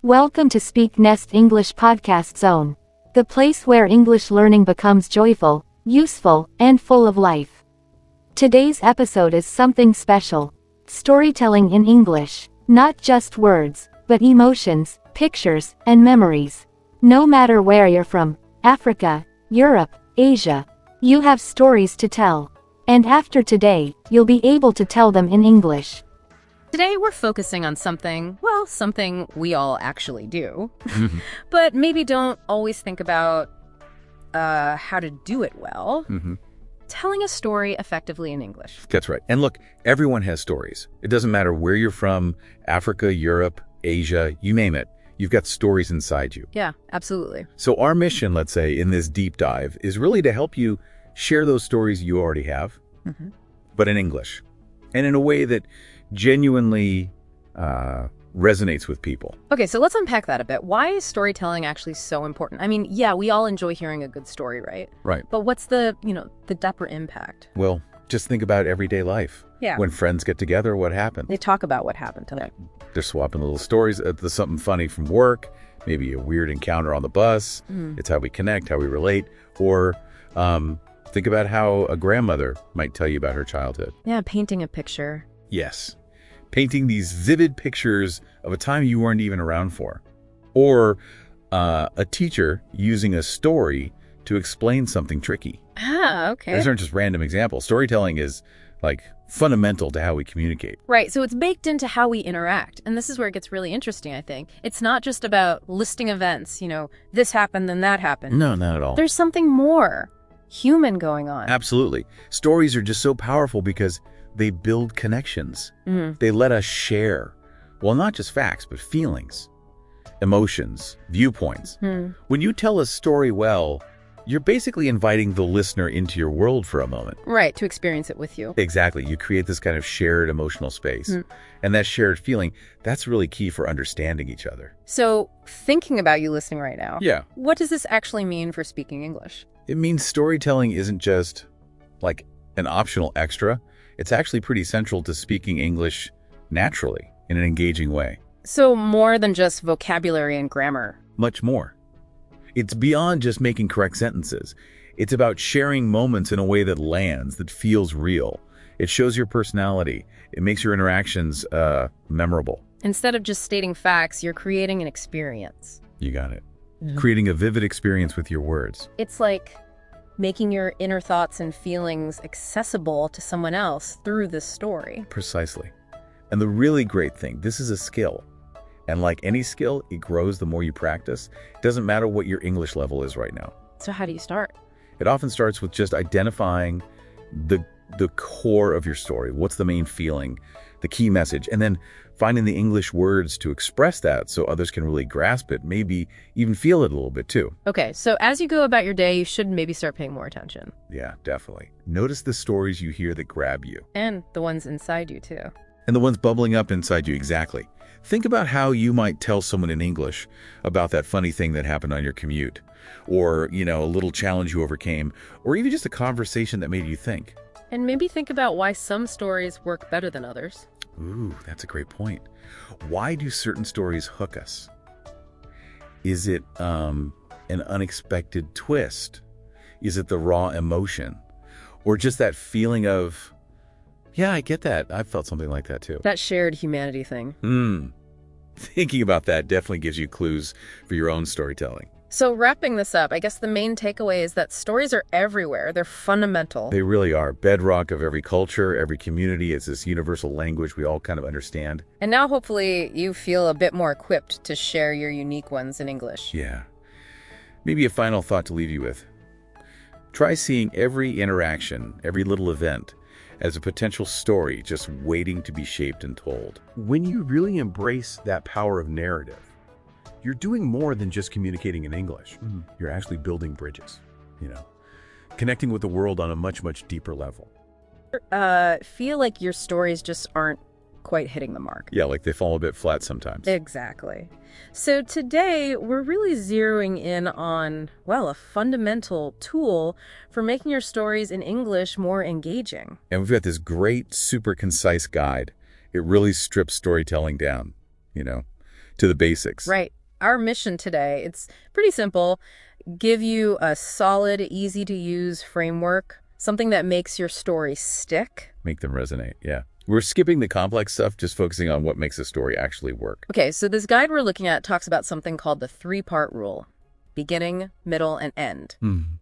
Welcome to SpeakNest English Podcast Zone, the place where English learning becomes joyful, useful, and full of life. Today's episode is something special. Storytelling in English. Not just words, but emotions, pictures, and memories. No matter where you're from, Africa, Europe, Asia, you have stories to tell. And after today, you'll be able to tell them in English. Today we're focusing on something we all actually do, but maybe don't always think about how to do it well. Telling a story effectively in English. That's right. And look, everyone has stories. It doesn't matter where you're from, Africa, Europe, Asia, you name it. You've got stories inside you. Yeah, absolutely. So our mission, let's say, in this deep dive is really to help you share those stories you already have, but in English, and in a way that genuinely resonates with people. Okay, so let's unpack that a bit. Why is storytelling actually so important? I mean, yeah, we all enjoy hearing a good story, right? Right. But what's the deeper impact? Well, just think about everyday life. Yeah. When friends get together, what happens? They talk about what happened to them. They're swapping little stories. There's something funny from work, maybe a weird encounter on the bus. It's how we connect, how we relate. Or think about how a grandmother might tell you about her childhood. Yeah, painting a picture. Yes. Painting these vivid pictures of a time you weren't even around for. Or a teacher using a story to explain something tricky. Ah, okay. Those aren't just random examples. Storytelling is like fundamental to how we communicate. Right, so it's baked into how we interact. And this is where it gets really interesting, I think. It's not just about listing events, this happened, then that happened. No, not at all. There's something more human going on. Absolutely. Stories are just so powerful because they build connections. They let us share, well, not just facts, but feelings, emotions, viewpoints. When you tell a story well, you're basically inviting the listener into your world for a moment. Right, to experience it with you. Exactly. You create this kind of shared emotional space. And that shared feeling, that's really key for understanding each other. So, thinking about you listening right now, Yeah. what does this actually mean for speaking English? It means storytelling isn't just like an optional extra. It's actually pretty central to speaking English naturally in an engaging way. So, more than just vocabulary and grammar. Much more. It's beyond just making correct sentences. It's about sharing moments in a way that lands, that feels real. It shows your personality. It makes your interactions memorable. Instead of just stating facts, you're creating an experience. You got it. Creating a vivid experience with your words. It's like making your inner thoughts and feelings accessible to someone else through this story. Precisely. And the really great thing, this is a skill. And like any skill, it grows the more you practice. It doesn't matter what your English level is right now. So how do you start? It often starts with just identifying the core of your story. What's the main feeling, the key message, and then finding the English words to express that so others can really grasp it, maybe even feel it a little bit too. Okay, so as you go about your day, you should maybe start paying more attention. Yeah, definitely. Notice the stories you hear that grab you. And the ones inside you too. And the ones bubbling up inside you, exactly. Think about how you might tell someone in English about that funny thing that happened on your commute, or, a little challenge you overcame, or even just a conversation that made you think. And maybe think about why some stories work better than others. Ooh, that's a great point. Why do certain stories hook us? Is it an unexpected twist? Is it the raw emotion? Or just that feeling of, yeah, I get that. I've felt something like that too. That shared humanity thing. Thinking about that definitely gives you clues for your own storytelling. So wrapping this up, I guess the main takeaway is that stories are everywhere. They're fundamental. They really are. Bedrock of every culture, every community. It's this universal language we all kind of understand. And now hopefully you feel a bit more equipped to share your unique ones in English. Yeah. Maybe a final thought to leave you with. Try seeing every interaction, every little event, as a potential story just waiting to be shaped and told. When you really embrace that power of narrative, you're doing more than just communicating in English. You're actually building bridges, connecting with the world on a much, much deeper level. Feel like your stories just aren't quite hitting the mark. Yeah, like they fall a bit flat sometimes. Exactly. So today we're really zeroing in on, a fundamental tool for making your stories in English more engaging. And we've got this great, super concise guide. It really strips storytelling down, to the basics. Right. Our mission today, it's pretty simple. Give you a solid, easy-to-use framework, something that makes your story stick. Make them resonate, yeah. We're skipping the complex stuff, just focusing on what makes a story actually work. Okay, so this guide we're looking at talks about something called the three-part rule. Beginning, middle, and end.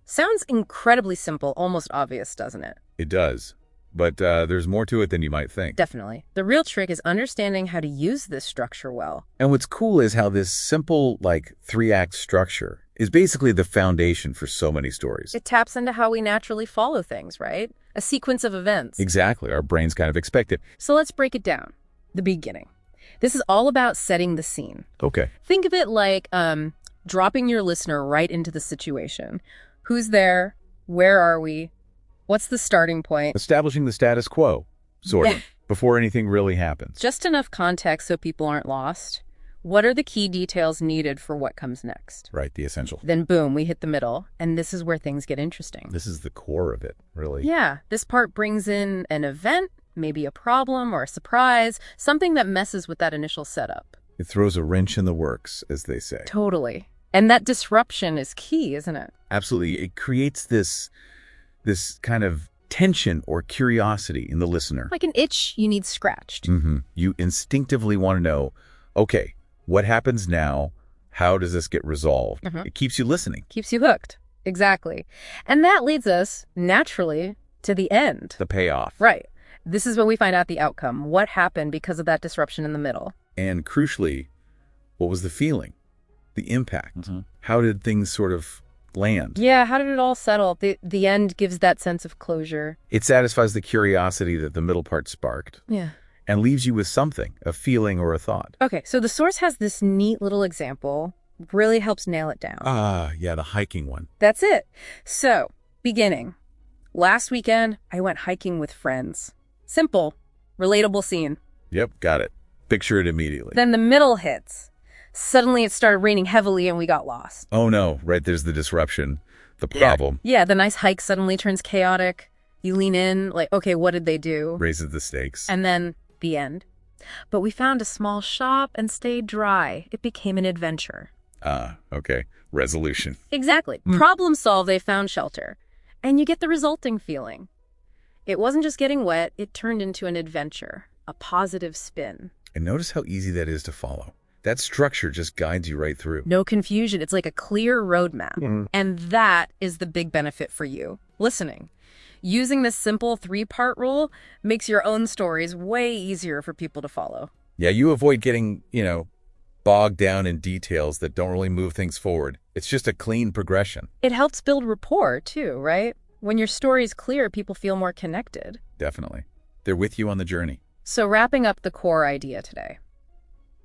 Sounds incredibly simple, almost obvious, doesn't it? It does. But there's more to it than you might think. Definitely. The real trick is understanding how to use this structure well. And what's cool is how this simple, three-act structure is basically the foundation for so many stories. It taps into how we naturally follow things, right? A sequence of events. Exactly. Our brains kind of expect it. So let's break it down. The beginning. This is all about setting the scene. Okay. Think of it like dropping your listener right into the situation. Who's there? Where are we? What's the starting point? Establishing the status quo, sort of, before anything really happens. Just enough context so people aren't lost. What are the key details needed for what comes next? Right, the essential. Then boom, we hit the middle, and this is where things get interesting. This is the core of it, really. Yeah, this part brings in an event, maybe a problem or a surprise, something that messes with that initial setup. It throws a wrench in the works, as they say. Totally. And that disruption is key, isn't it? Absolutely. It creates this kind of tension or curiosity in the listener. Like an itch you need scratched. You instinctively want to know, okay, what happens now? How does this get resolved? It keeps you listening. Keeps you hooked. Exactly. And that leads us, naturally, to the end. The payoff. Right. This is when we find out the outcome. What happened because of that disruption in the middle? And crucially, what was the feeling? The impact? How did things sort of land? Yeah, how did it all settle? The end gives that sense of closure. It satisfies the curiosity that the middle part sparked. Yeah. And leaves you with something, a feeling or a thought. Okay, so the source has this neat little example, really helps nail it down. Yeah, the hiking one. That's it. So, beginning. Last weekend, I went hiking with friends. Simple, relatable scene. Yep, got it. Picture it immediately. Then the middle hits. Suddenly it started raining heavily and we got lost. Oh no, right, there's the disruption, the problem. Yeah, the nice hike suddenly turns chaotic. You lean in, like, okay, what did they do? Raises the stakes. And then the end. But we found a small shop and stayed dry. It became an adventure. Okay. Resolution. Exactly. Problem solved, they found shelter. And you get the resulting feeling. It wasn't just getting wet, it turned into an adventure, a positive spin. And notice how easy that is to follow. That structure just guides you right through. No confusion. It's like a clear roadmap. And that is the big benefit for you. Listening. Using this simple three-part rule makes your own stories way easier for people to follow. Yeah, you avoid getting, bogged down in details that don't really move things forward. It's just a clean progression. It helps build rapport, too, right? When your story's clear, people feel more connected. Definitely. They're with you on the journey. So wrapping up the core idea today.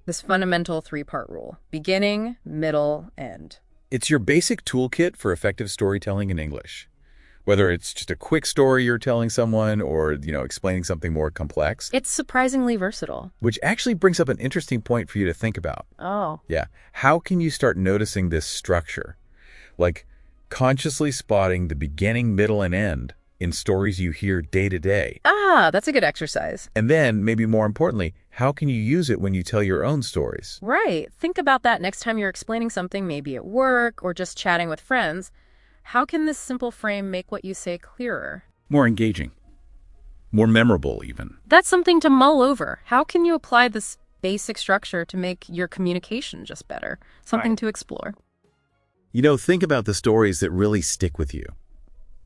This fundamental three-part rule. Beginning, middle, end. It's your basic toolkit for effective storytelling in English. Whether it's just a quick story you're telling someone or, explaining something more complex. It's surprisingly versatile. Which actually brings up an interesting point for you to think about. Oh. Yeah. How can you start noticing this structure? Like consciously spotting the beginning, middle, and end in stories you hear day to day. That's a good exercise. And then, maybe more importantly, how can you use it when you tell your own stories? Right. Think about that next time you're explaining something, maybe at work or just chatting with friends. How can this simple frame make what you say clearer? More engaging. More memorable, even. That's something to mull over. How can you apply this basic structure to make your communication just better? Something to explore. Think about the stories that really stick with you.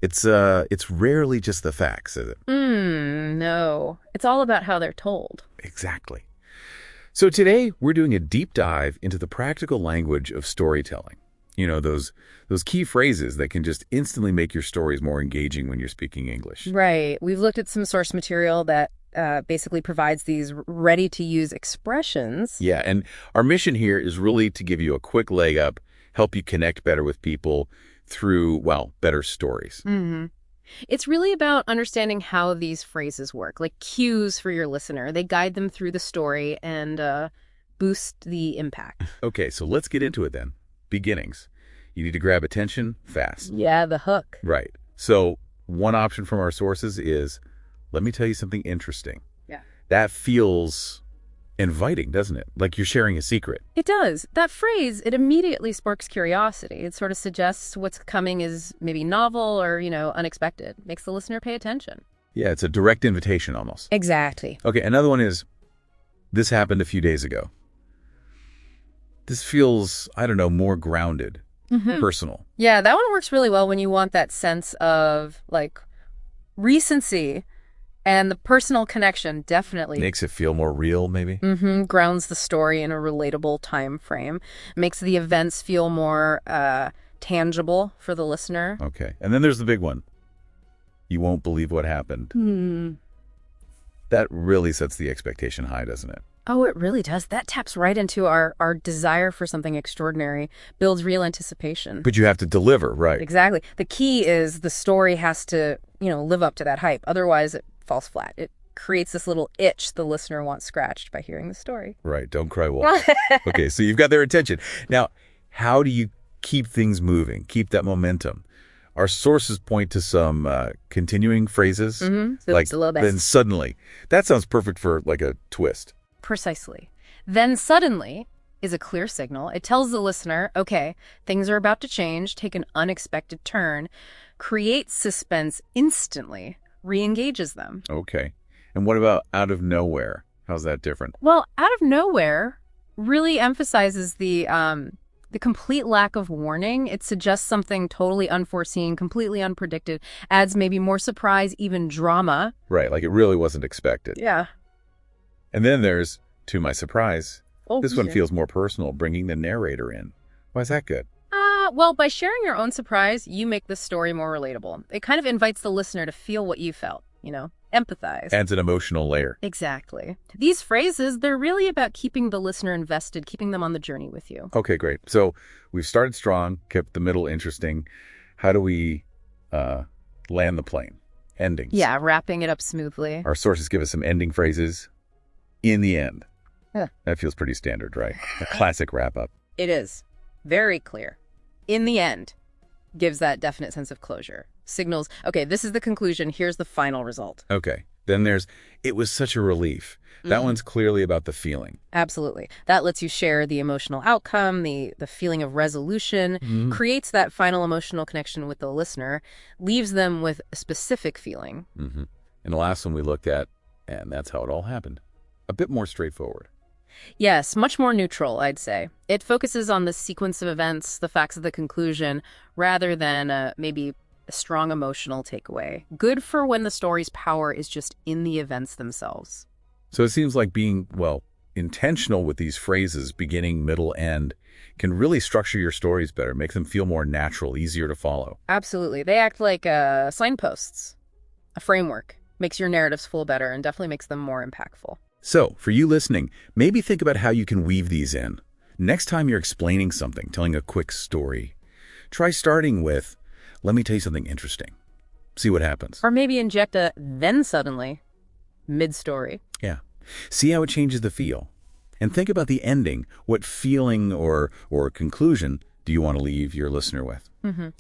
It's rarely just the facts, is it? No. It's all about how they're told. Exactly. So today, we're doing a deep dive into the practical language of storytelling. Those key phrases that can just instantly make your stories more engaging when you're speaking English. Right. We've looked at some source material that basically provides these ready-to-use expressions. Yeah, and our mission here is really to give you a quick leg up, help you connect better with people through, better stories. It's really about understanding how these phrases work, like cues for your listener. They guide them through the story and boost the impact. Okay, so let's get into it then. Beginnings. You need to grab attention fast. Yeah, the hook. Right. So one option from our sources is, let me tell you something interesting. Yeah. That feels inviting, doesn't it? Like you're sharing a secret. It does. That phrase, it immediately sparks curiosity. It sort of suggests what's coming is maybe novel or, unexpected. Makes the listener pay attention. Yeah, it's a direct invitation almost. Exactly. Okay, another one is, this happened a few days ago. This feels, I don't know, more grounded, personal. Yeah, that one works really well when you want that sense of, recency. And the personal connection definitely Makes it feel more real, maybe? grounds the story in a relatable time frame. Makes the events feel more tangible for the listener. Okay. And then there's the big one. You won't believe what happened. That really sets the expectation high, doesn't it? Oh, it really does. That taps right into our desire for something extraordinary, builds real anticipation. But you have to deliver, right? Exactly. The key is the story has to, live up to that hype. Otherwise, it falls flat. It creates this little itch the listener wants scratched by hearing the story. Right. Don't cry wolf. Okay, so you've got their attention. Now, how do you keep things moving, keep that momentum? Our sources point to some continuing phrases, like then suddenly. That sounds perfect for like a twist. Precisely. Then suddenly is a clear signal. It tells the listener, okay, things are about to change, take an unexpected turn, creates suspense instantly, re-engages them. Okay. And what about out of nowhere? How's that different? Well, out of nowhere really emphasizes the complete lack of warning. It suggests something totally unforeseen, completely unpredicted, adds maybe more surprise, even drama. Right, like it really wasn't expected. Yeah. And then there's, to my surprise, this one feels more personal, bringing the narrator in. Why is that good? Well, by sharing your own surprise, you make the story more relatable. It kind of invites the listener to feel what you felt, empathize. Adds an emotional layer. Exactly. These phrases, they're really about keeping the listener invested, keeping them on the journey with you. Okay, great. So we've started strong, kept the middle interesting. How do we land the plane? Endings. Yeah, wrapping it up smoothly. Our sources give us some ending phrases. In the end. Yeah. That feels pretty standard, right? A classic wrap-up. It is. Very clear. In the end, gives that definite sense of closure. Signals, okay, this is the conclusion, here's the final result. Okay. Then there's, it was such a relief. That one's clearly about the feeling. Absolutely. That lets you share the emotional outcome, the feeling of resolution, creates that final emotional connection with the listener, leaves them with a specific feeling. And the last one we looked at, and that's how it all happened. A bit more straightforward. Yes, much more neutral, I'd say. It focuses on the sequence of events, the facts of the conclusion, rather than maybe a strong emotional takeaway. Good for when the story's power is just in the events themselves. So it seems like being, intentional with these phrases, beginning, middle, end, can really structure your stories better, make them feel more natural, easier to follow. Absolutely. They act like signposts, a framework. Makes your narratives flow better and definitely makes them more impactful. So, for you listening, maybe think about how you can weave these in. Next time you're explaining something, telling a quick story, try starting with, let me tell you something interesting. See what happens. Or maybe inject a then suddenly mid-story. Yeah. See how it changes the feel. And think about the ending. What feeling or conclusion do you want to leave your listener with?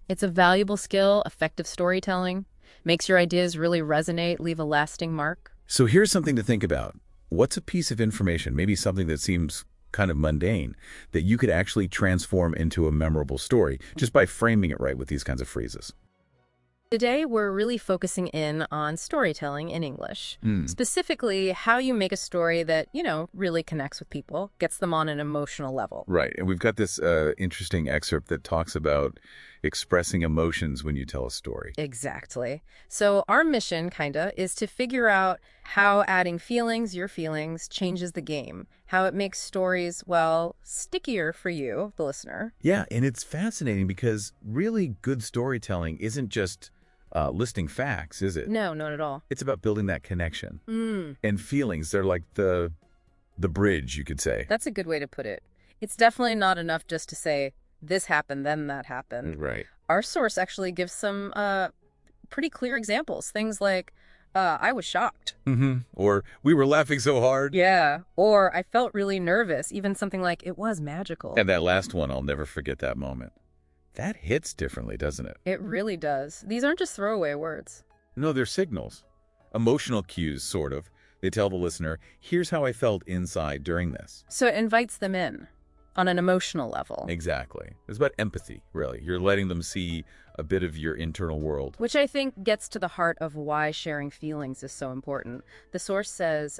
It's a valuable skill, effective storytelling, makes your ideas really resonate, leave a lasting mark. So here's something to think about. What's a piece of information, maybe something that seems kind of mundane, that you could actually transform into a memorable story just by framing it right with these kinds of phrases? Today, we're really focusing in on storytelling in English, specifically how you make a story that, really connects with people, gets them on an emotional level. Right. And we've got this interesting excerpt that talks about expressing emotions when you tell a story. Exactly. So our mission, is to figure out how adding your feelings, changes the game, how it makes stories, stickier for you, the listener. Yeah, and it's fascinating because really good storytelling isn't just listing facts, is it? No, not at all. It's about building that connection. And feelings, they're like the bridge, you could say. That's a good way to put it. It's definitely not enough just to say, this happened, then that happened. Right. Our source actually gives some pretty clear examples. Things like, I was shocked. Or, we were laughing so hard. Yeah. Or, I felt really nervous. Even something like, it was magical. And that last one, I'll never forget that moment. That hits differently, doesn't it? It really does. These aren't just throwaway words. No, they're signals. Emotional cues, sort of. They tell the listener, here's how I felt inside during this. So it invites them in on an emotional level. Exactly. It's about empathy, really. You're letting them see a bit of your internal world. Which I think gets to the heart of why sharing feelings is so important. The source says,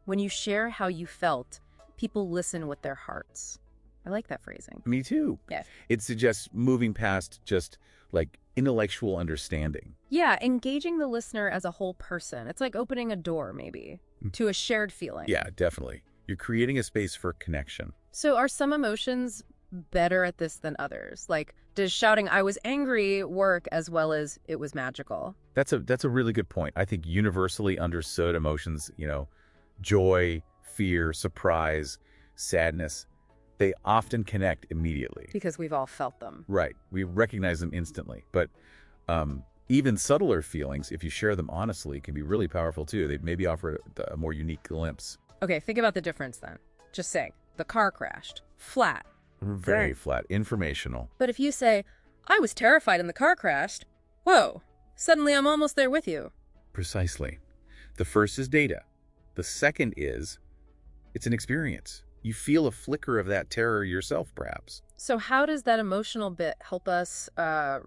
when you share how you felt, people listen with their hearts. I like that phrasing. Me too. Yeah. It suggests moving past just like intellectual understanding. Yeah, engaging the listener as a whole person. It's like opening a door, maybe, to a shared feeling. Yeah, definitely. You're creating a space for connection. So are some emotions better at this than others? Like, does shouting, I was angry, work as well as it was magical? That's a really good point. I think universally understood emotions, joy, fear, surprise, sadness, they often connect immediately. Because we've all felt them. Right. We recognize them instantly. But even subtler feelings, if you share them honestly, can be really powerful too. They maybe offer a more unique glimpse. Okay, think about the difference then. Just saying, the car crashed. Flat. Very flat. Informational. But if you say, I was terrified and the car crashed, whoa, suddenly I'm almost there with you. Precisely. The first is data. The second is, it's an experience. You feel a flicker of that terror yourself, perhaps. So how does that emotional bit help us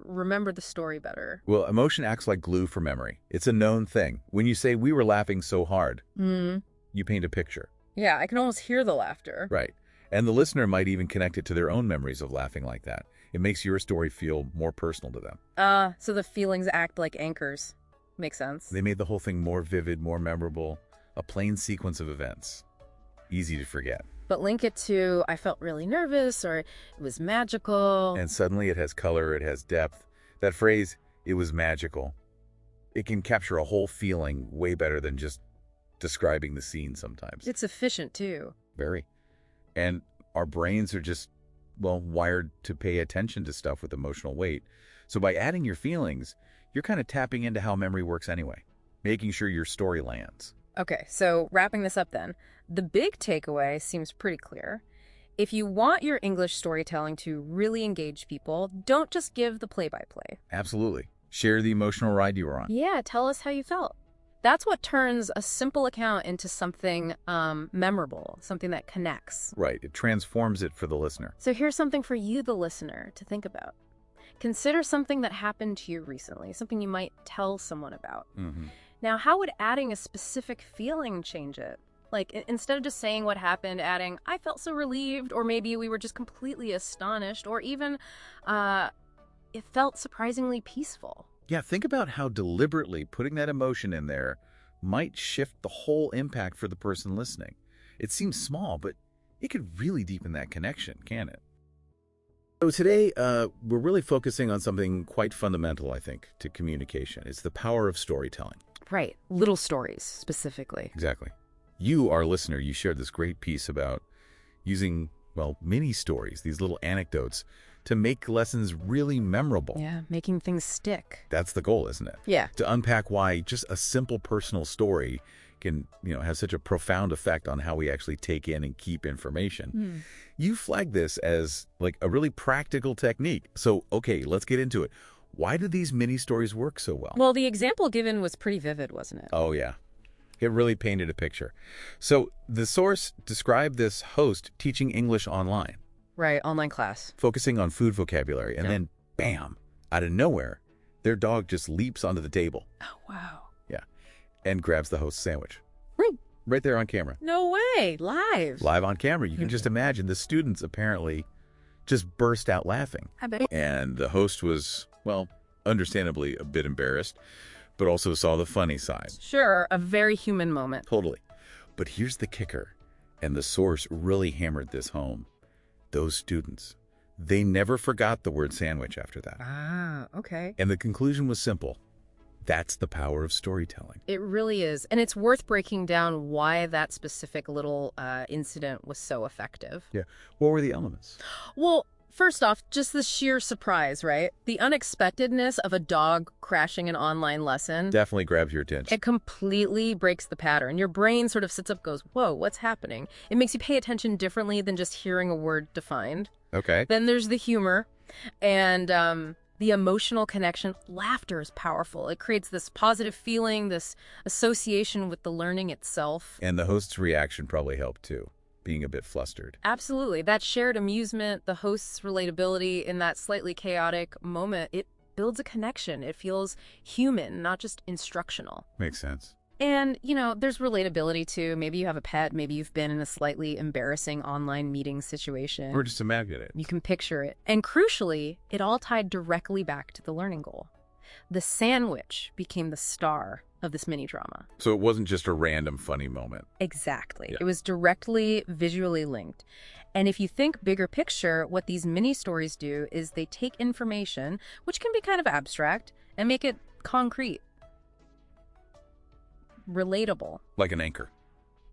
remember the story better? Well, emotion acts like glue for memory. It's a known thing. When you say, we were laughing so hard, you paint a picture. Yeah, I can almost hear the laughter. Right. And the listener might even connect it to their own memories of laughing like that. It makes your story feel more personal to them. So the feelings act like anchors. Makes sense. They made the whole thing more vivid, more memorable, a plain sequence of events. Easy to forget. But link it to, I felt really nervous, or it was magical. And suddenly it has color, it has depth. That phrase, it was magical. It can capture a whole feeling way better than just describing the scene sometimes. It's efficient, too. Very. And our brains are just, wired to pay attention to stuff with emotional weight. So by adding your feelings, you're kind of tapping into how memory works anyway, making sure your story lands. Okay, so wrapping this up then, the big takeaway seems pretty clear. If you want your English storytelling to really engage people, don't just give the play-by-play. Absolutely. Share the emotional ride you were on. Yeah, tell us how you felt. That's what turns a simple account into something memorable, something that connects. Right. It transforms it for the listener. So here's something for you, the listener, to think about. Consider something that happened to you recently, something you might tell someone about. Now, how would adding a specific feeling change it? Like, instead of just saying what happened, adding, I felt so relieved, or maybe we were just completely astonished, or even, it felt surprisingly peaceful. Yeah, think about how deliberately putting that emotion in there might shift the whole impact for the person listening. It seems small, but it could really deepen that connection, can't it? So today, we're really focusing on something quite fundamental, I think, to communication. It's the power of storytelling. Right. Little stories, specifically. Exactly. You, our listener, you shared this great piece about using, mini stories, these little anecdotes, to make lessons really memorable. Yeah, making things stick. That's the goal, isn't it? Yeah. To unpack why just a simple personal story can, have such a profound effect on how we actually take in and keep information. You flagged this as like a really practical technique. So, okay, let's get into it. Why do these mini stories work so well? Well, the example given was pretty vivid, wasn't it? Oh, yeah. It really painted a picture. So the source described this host teaching English online. Right, online class. Focusing on food vocabulary. And then, bam, out of nowhere, their dog just leaps onto the table. Oh, wow. Yeah. And grabs the host's sandwich. Right there on camera. No way. Live. Live on camera. You can just imagine the students apparently just burst out laughing. I bet. And the host was, understandably a bit embarrassed, but also saw the funny side. Sure, a very human moment. Totally. But here's the kicker, and the source really hammered this home. Those students, they never forgot the word sandwich after that. Ah, okay. And the conclusion was simple. That's the power of storytelling. It really is. And it's worth breaking down why that specific little incident was so effective. Yeah. What were the elements? Well, first off, just the sheer surprise, right? The unexpectedness of a dog crashing an online lesson. Definitely grabs your attention. It completely breaks the pattern. Your brain sort of sits up, goes, whoa, what's happening? It makes you pay attention differently than just hearing a word defined. Okay. Then there's the humor. And The emotional connection, laughter is powerful. It creates this positive feeling, this association with the learning itself. And the host's reaction probably helped too, being a bit flustered. Absolutely. That shared amusement, the host's relatability in that slightly chaotic moment, it builds a connection. It feels human, not just instructional. Makes sense. And, there's relatability too. Maybe you have a pet. Maybe you've been in a slightly embarrassing online meeting situation. Or just imagine it. You can picture it. And crucially, it all tied directly back to the learning goal. The sandwich became the star of this mini drama. So it wasn't just a random funny moment. Exactly. Yeah. It was directly visually linked. And if you think bigger picture, what these mini stories do is they take information, which can be kind of abstract, and make it concrete. Relatable. Like an anchor.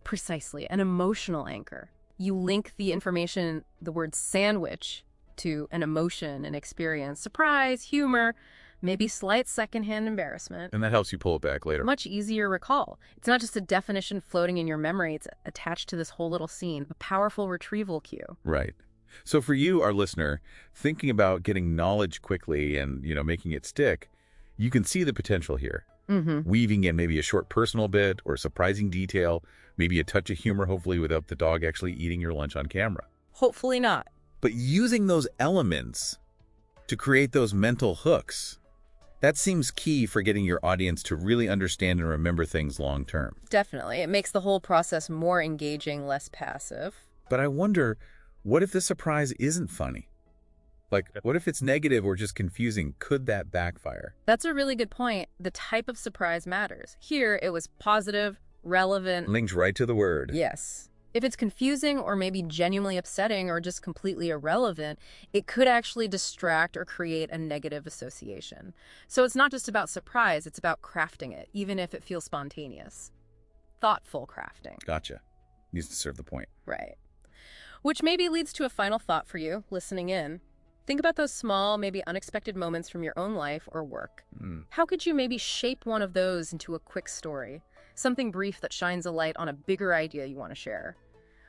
Precisely. An emotional anchor. You link the information, the word sandwich, to an emotion, an experience, surprise, humor, maybe slight secondhand embarrassment. And that helps you pull it back later. Much easier recall. It's not just a definition floating in your memory. It's attached to this whole little scene, a powerful retrieval cue. Right. So for you, our listener, thinking about getting knowledge quickly and, making it stick, you can see the potential here. Weaving in maybe a short personal bit or a surprising detail, maybe a touch of humor, hopefully without the dog actually eating your lunch on camera. Hopefully not. But using those elements to create those mental hooks, that seems key for getting your audience to really understand and remember things long term. Definitely. It makes the whole process more engaging, less passive. But I wonder, what if the surprise isn't funny? Like, what if it's negative or just confusing? Could that backfire? That's a really good point. The type of surprise matters. Here, it was positive, relevant. Links right to the word. Yes. If it's confusing or maybe genuinely upsetting or just completely irrelevant, it could actually distract or create a negative association. So it's not just about surprise, it's about crafting it, even if it feels spontaneous. Thoughtful crafting. Gotcha. Needs to serve the point. Right. Which maybe leads to a final thought for you, listening in. Think about those small, maybe unexpected moments from your own life or work. How could you maybe shape one of those into a quick story? Something brief that shines a light on a bigger idea you want to share.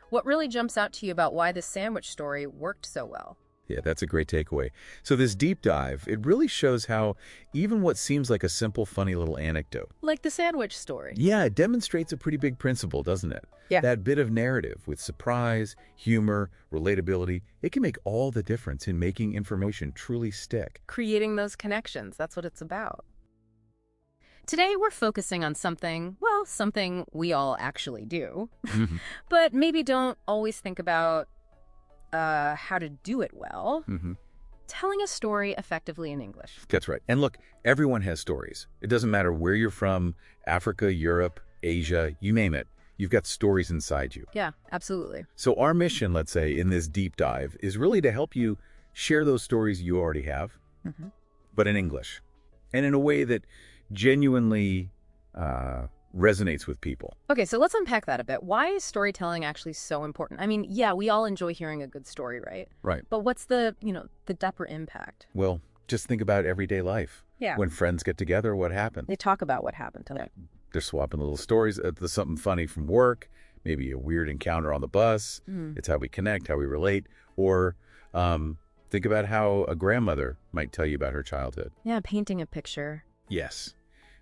What really jumps out to you about why this sandwich story worked so well? Yeah, that's a great takeaway. So this deep dive, it really shows how even what seems like a simple, funny little anecdote. Like the sandwich story. Yeah, it demonstrates a pretty big principle, doesn't it? Yeah. That bit of narrative with surprise, humor, relatability, it can make all the difference in making information truly stick. Creating those connections, that's what it's about. Today, we're focusing on something we all actually do, but maybe don't always think about how to do it well. Telling a story effectively in English. That's right. And look, everyone has stories. It doesn't matter where you're from, Africa, Europe, Asia, you name it. You've got stories inside you. Yeah, absolutely. So our mission, let's say, in this deep dive is really to help you share those stories you already have, but in English and in a way that genuinely resonates with people. Okay, so let's unpack that a bit. Why is storytelling actually so important? I mean, yeah, we all enjoy hearing a good story, right? Right. But what's the deeper impact? Well, just think about everyday life. Yeah. When friends get together, what happens? They talk about what happened to them. They're swapping little stories. There's something funny from work, maybe a weird encounter on the bus. It's how we connect, how we relate. Or think about how a grandmother might tell you about her childhood. Yeah, painting a picture. Yes.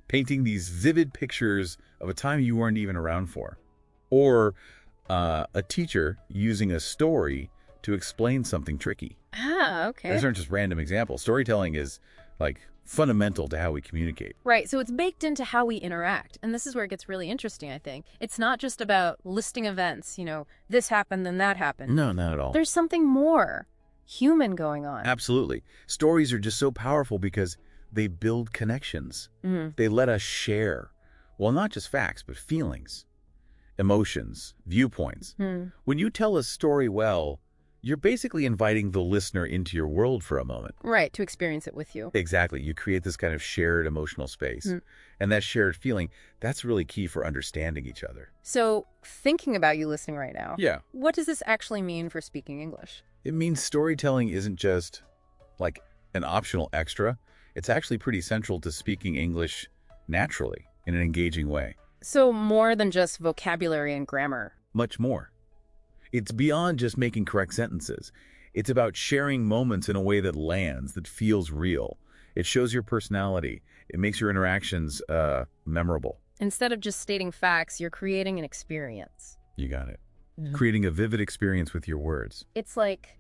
Painting these vivid pictures of a time you weren't even around for. Or a teacher using a story to explain something tricky. Ah, okay. Those aren't just random examples. Storytelling is like fundamental to how we communicate. Right, so it's baked into how we interact. And this is where it gets really interesting, I think. It's not just about listing events, this happened, then that happened. No, not at all. There's something more human going on. Absolutely. Stories are just so powerful because they build connections. They let us share, well, not just facts, but feelings, emotions, viewpoints. When you tell a story well, you're basically inviting the listener into your world for a moment. Right, to experience it with you. Exactly. You create this kind of shared emotional space. And that shared feeling, that's really key for understanding each other. So, thinking about you listening right now, Yeah. what does this actually mean for speaking English? It means storytelling isn't just like an optional extra. It's actually pretty central to speaking English naturally in an engaging way. So, more than just vocabulary and grammar. Much more. It's beyond just making correct sentences. It's about sharing moments in a way that lands, that feels real. It shows your personality. It makes your interactions memorable. Instead of just stating facts, you're creating an experience. You got it. Creating a vivid experience with your words. It's like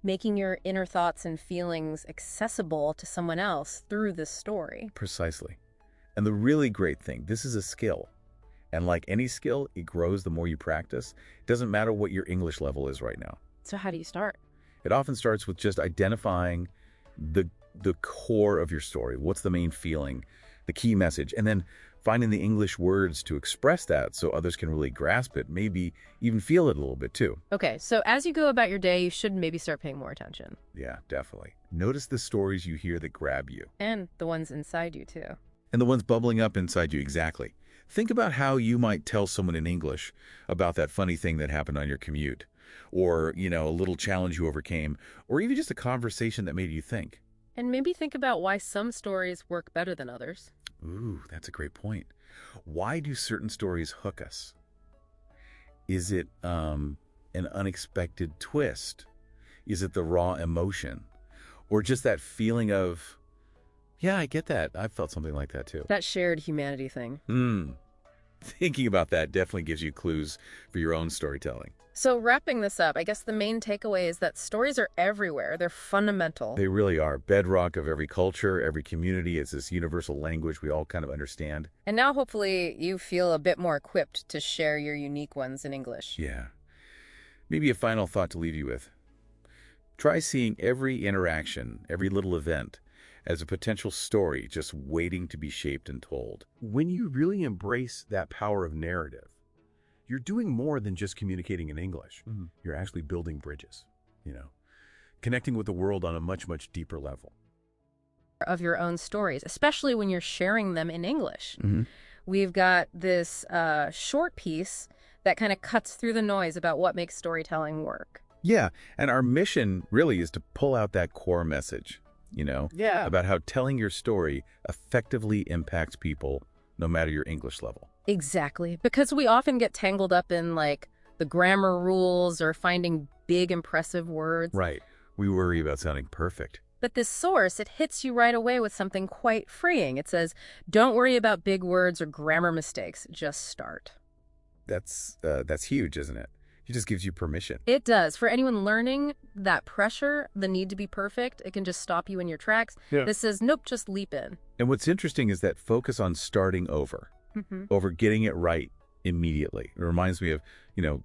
making your inner thoughts and feelings accessible to someone else through this story. Precisely. And the really great thing, this is a skill. And like any skill, it grows the more you practice. It doesn't matter what your English level is right now. So how do you start? It often starts with just identifying the core of your story. What's the main feeling, the key message, and then finding the English words to express that so others can really grasp it, maybe even feel it a little bit too. Okay, so as you go about your day, you should maybe start paying more attention. Yeah, definitely. Notice the stories you hear that grab you. And the ones inside you too. And the ones bubbling up inside you, exactly. Think about how you might tell someone in English about that funny thing that happened on your commute, or, a little challenge you overcame, or even just a conversation that made you think. And maybe think about why some stories work better than others. Ooh, that's a great point. Why do certain stories hook us? Is it an unexpected twist? Is it the raw emotion? Or just that feeling of, yeah, I get that. I've felt something like that too. That shared humanity thing. Thinking about that definitely gives you clues for your own storytelling. So wrapping this up, I guess the main takeaway is that stories are everywhere. They're fundamental. They really are. Bedrock of every culture, every community. It's this universal language we all kind of understand. And now hopefully you feel a bit more equipped to share your unique ones in English. Yeah. Maybe a final thought to leave you with. Try seeing every interaction, every little event, as a potential story just waiting to be shaped and told. When you really embrace that power of narrative, you're doing more than just communicating in English. You're actually building bridges, connecting with the world on a much, much deeper level. Of your own stories, especially when you're sharing them in English. We've got this short piece that kind of cuts through the noise about what makes storytelling work. Yeah, and our mission really is to pull out that core message, about how telling your story effectively impacts people no matter your English level. Exactly, because we often get tangled up in the grammar rules or finding big impressive words. Right. We worry about sounding perfect. But this source, it hits you right away with something quite freeing. It says, don't worry about big words or grammar mistakes, just start. That's huge, isn't it? It just gives you permission. It does. For anyone learning that pressure, the need to be perfect, it can just stop you in your tracks. Yeah. This says, nope, just leap in. And what's interesting is that focus on starting over getting it right immediately. It reminds me of,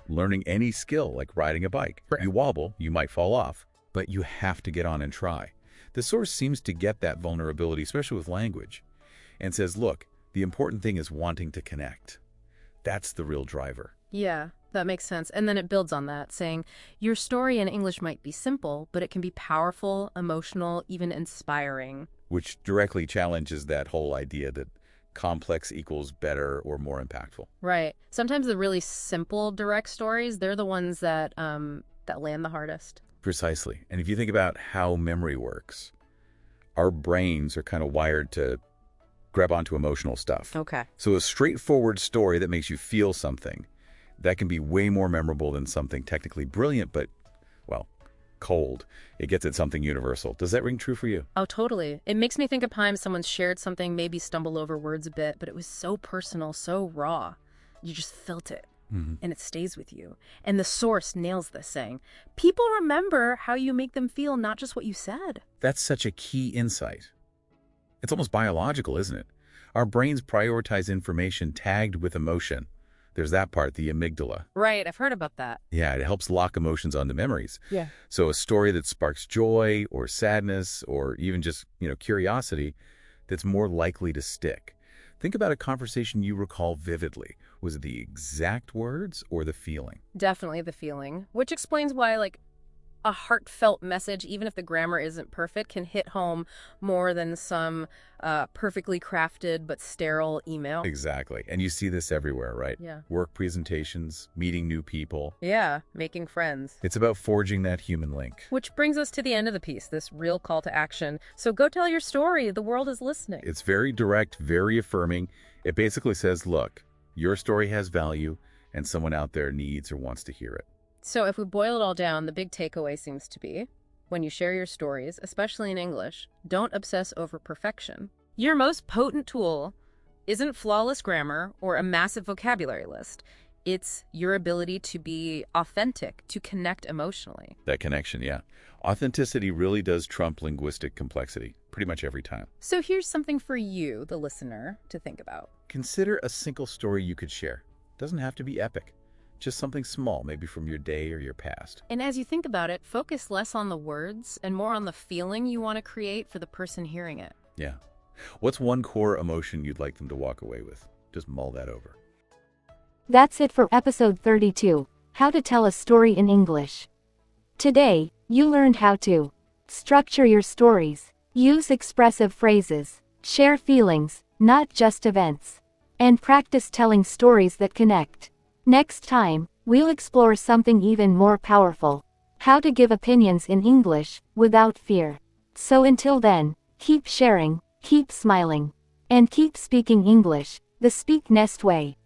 learning any skill like riding a bike. Right. You wobble, you might fall off, but you have to get on and try. The source seems to get that vulnerability, especially with language, and says, look, the important thing is wanting to connect. That's the real driver. Yeah, that makes sense. And then it builds on that, saying, your story in English might be simple, but it can be powerful, emotional, even inspiring. Which directly challenges that whole idea that complex equals better or more impactful. Right. Sometimes the really simple, direct stories, they're the ones that land the hardest. Precisely. And if you think about how memory works, our brains are kind of wired to grab onto emotional stuff. Okay. So a straightforward story that makes you feel something, that can be way more memorable than something technically brilliant, but, cold. It gets at something universal. Does that ring true for you? Oh, totally. It makes me think of times someone shared something, maybe stumbled over words a bit, but it was so personal, so raw. You just felt it. And it stays with you. And the source nails this, saying, people remember how you make them feel, not just what you said. That's such a key insight. It's almost biological, isn't it? Our brains prioritize information tagged with emotion. There's that part, the amygdala. Right, I've heard about that. Yeah, it helps lock emotions onto memories. Yeah. So a story that sparks joy or sadness or even just, curiosity, that's more likely to stick. Think about a conversation you recall vividly. Was it the exact words or the feeling? Definitely the feeling, which explains why, a heartfelt message, even if the grammar isn't perfect, can hit home more than some perfectly crafted but sterile email. Exactly. And you see this everywhere, right? Yeah. Work presentations, meeting new people. Yeah, making friends. It's about forging that human link. Which brings us to the end of the piece, this real call to action. So go tell your story. The world is listening. It's very direct, very affirming. It basically says, look, your story has value and someone out there needs or wants to hear it. So if we boil it all down, the big takeaway seems to be, when you share your stories, especially in English, don't obsess over perfection. Your most potent tool isn't flawless grammar or a massive vocabulary list. It's your ability to be authentic, to connect emotionally. That connection, yeah. Authenticity really does trump linguistic complexity, pretty much every time. So here's something for you, the listener, to think about. Consider a single story you could share. Doesn't have to be epic. Just something small, maybe from your day or your past. And as you think about it, focus less on the words and more on the feeling you want to create for the person hearing it. Yeah. What's one core emotion you'd like them to walk away with? Just mull that over. That's it for episode 32, How to Tell a Story in English. Today, you learned how to structure your stories, use expressive phrases, share feelings, not just events, and practice telling stories that connect. Next time, we'll explore something even more powerful: how to give opinions in English without fear. So until then, keep sharing, keep smiling, and keep speaking English the SpeakNest way.